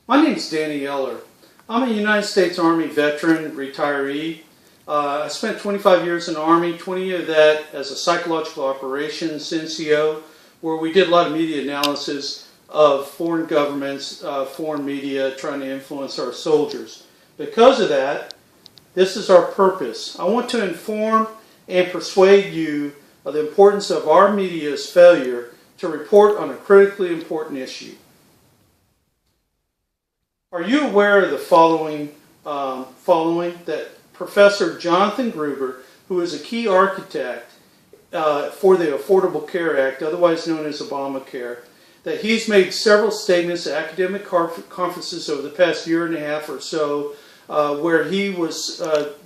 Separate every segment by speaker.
Speaker 1: My name's Danny Eller. I'm a United States Army veteran, retiree. I spent 25 years in the Army, 20 of that as a psychological operations NCO, where we did a lot of media analysis of foreign governments, foreign media trying to influence our soldiers. Because of that, this is our purpose. I want to inform and persuade you of the importance of our media's failure to report on a critically important issue. Are you aware of the following that Professor Jonathan Gruber, who is a key architect for the Affordable Care Act, otherwise known as Obamacare, that he's made several statements at academic conferences over the past year and a half or so, where he was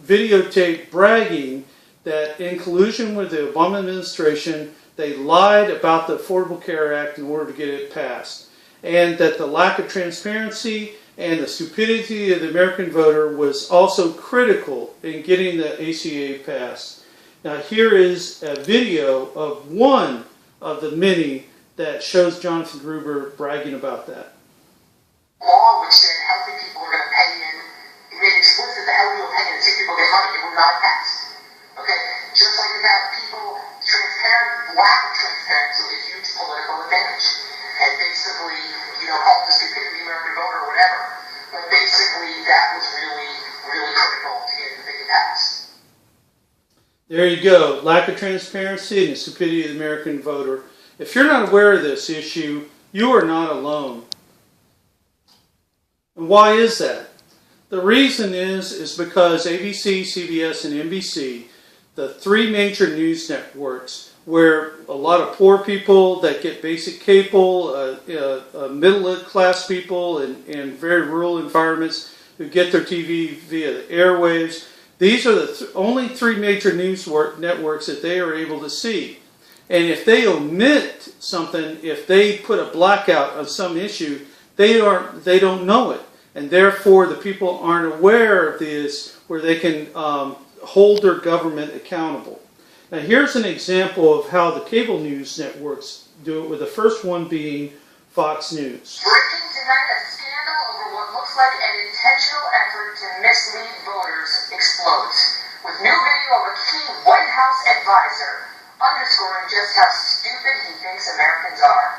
Speaker 1: videotaped bragging that in collusion with the Obama administration, they lied about the Affordable Care Act in order to get it passed, and that the lack of transparency and the stupidity of the American voter was also critical in getting the ACA passed. Now here is a video of one of the many that shows Jonathan Gruber bragging about that.
Speaker 2: Law which said healthy people are going to pay in, it made explicit that healthy people pay in and sick people get money, it will not pass. Okay? Just like you have people, lack of transparency is a huge political advantage. And basically, call it the stupidity of the American voter or whatever. But basically, that was really, really critical to get the thing passed.
Speaker 1: There you go. Lack of transparency and the stupidity of the American voter. If you're not aware of this issue, you are not alone. And why is that? The reason is because ABC, CBS, and NBC, the three major news networks, where a lot of poor people that get basic cable, middle-class people in very rural environments who get their TV via the airwaves, these are the only three major news networks that they are able to see. And if they omit something, if they put a blackout on some issue, they don't know it. And therefore, the people aren't aware of this where they can hold their government accountable. Now here's an example of how the cable news networks do it, with the first one being Fox News.
Speaker 2: Breaking tonight, a scandal over what looks like an intentional effort to mislead voters explodes, with new video of a key White House advisor underscoring just how stupid he thinks Americans are.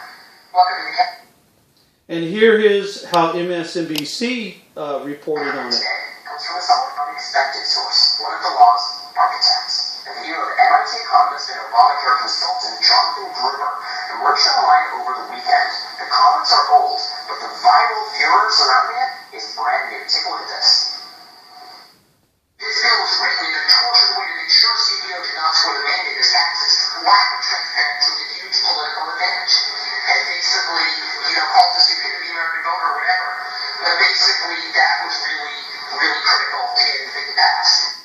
Speaker 2: Welcome to the
Speaker 1: And here is how MSNBC reported on it.
Speaker 2: Comes from a somewhat unexpected source, one of the law's architects. A video of MIT economist and Obamacare consultant Jonathan Gruber emerged online over the weekend. The comments are old, but the viral furor surrounding it is brand new. Take a look at this. This bill was written in a tortured way to make sure CBO did not score the mandate as taxes. Lack of transparency is a huge political advantage. And basically, call it the stupidity of the American voter or whatever. But basically, that was really, really critical to get the thing passed.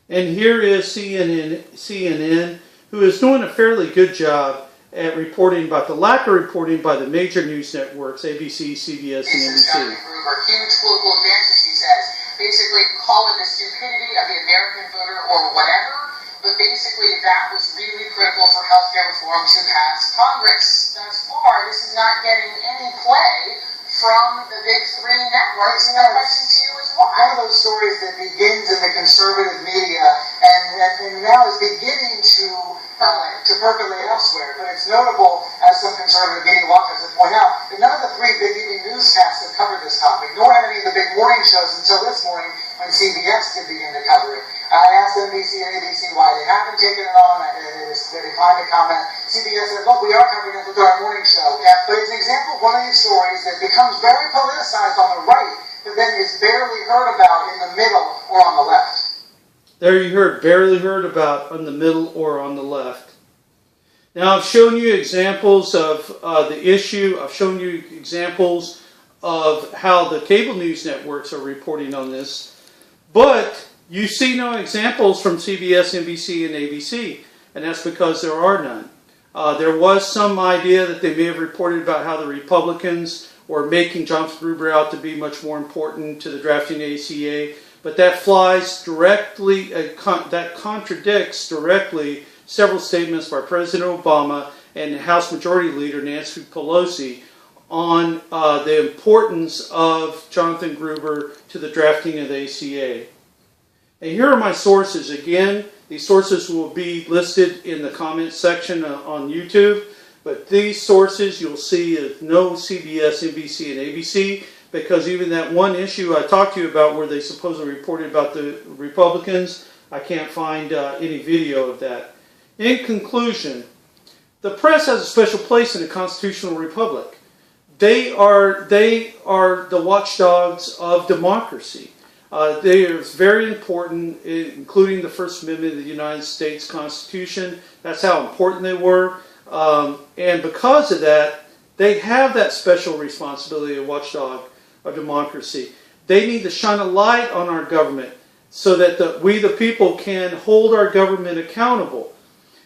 Speaker 1: And here is CNN, who is doing a fairly good job at reporting about the lack of reporting by the major news networks, ABC, CBS, and NBC.
Speaker 2: Gruber, huge political advantage, he says. Basically, call it the stupidity of the American voter or whatever, but basically that was really critical for health care reform to pass Congress. Thus far, this is not getting any play from the big three networks. And the question to you is why?
Speaker 3: One of those stories that begins in the conservative media and now is beginning to percolate elsewhere. But it's notable, as some conservative media watchers have pointed out, that none of the three big evening newscasts have covered this topic, nor have any of the big morning shows until this morning when CBS did begin to cover it. I asked NBC and ABC why they haven't taken it on. They declined to comment. CBS said, look, we are covering it with our morning show. Yeah. But it's an example of one of these stories that becomes very politicized on the right, but then is barely heard about in the middle or on the left.
Speaker 1: There you heard, barely heard about on the middle or on the left. Now I've shown you examples of the issue. I've shown you examples of how the cable news networks are reporting on this. But you see no examples from CBS, NBC, and ABC. And that's because there are none. There was some idea that they may have reported about how the Republicans were making Jonathan Gruber out to be much more important to the drafting ACA. But that flies directly, that contradicts directly several statements by President Obama and House Majority Leader Nancy Pelosi on the importance of Jonathan Gruber to the drafting of the ACA. And here are my sources. Again, these sources will be listed in the comments section on YouTube. But these sources you'll see is no CBS, NBC, and ABC, because even that one issue I talked to you about where they supposedly reported about the Republicans, I can't find any video of that. In conclusion, the press has a special place in a constitutional republic. They are the watchdogs of democracy. They are very important, including the First Amendment of the United States Constitution. That's how important they were. And because of that, they have that special responsibility of watchdog of democracy. They need to shine a light on our government so that we, the people, can hold our government accountable.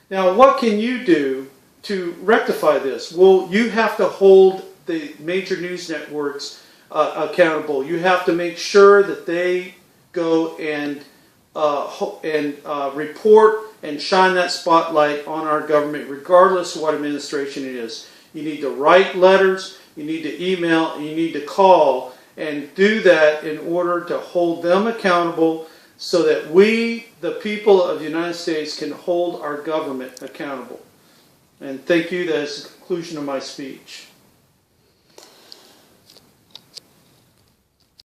Speaker 1: Now, what can you do to rectify this? Well, you have to hold the major news networks accountable. You have to make sure that they go and report and shine that spotlight on our government, regardless of what administration it is. You need to write letters, you need to email, and you need to call, and do that in order to hold them accountable so that we, the people of the United States, can hold our government accountable. And thank you. That is the conclusion of my speech.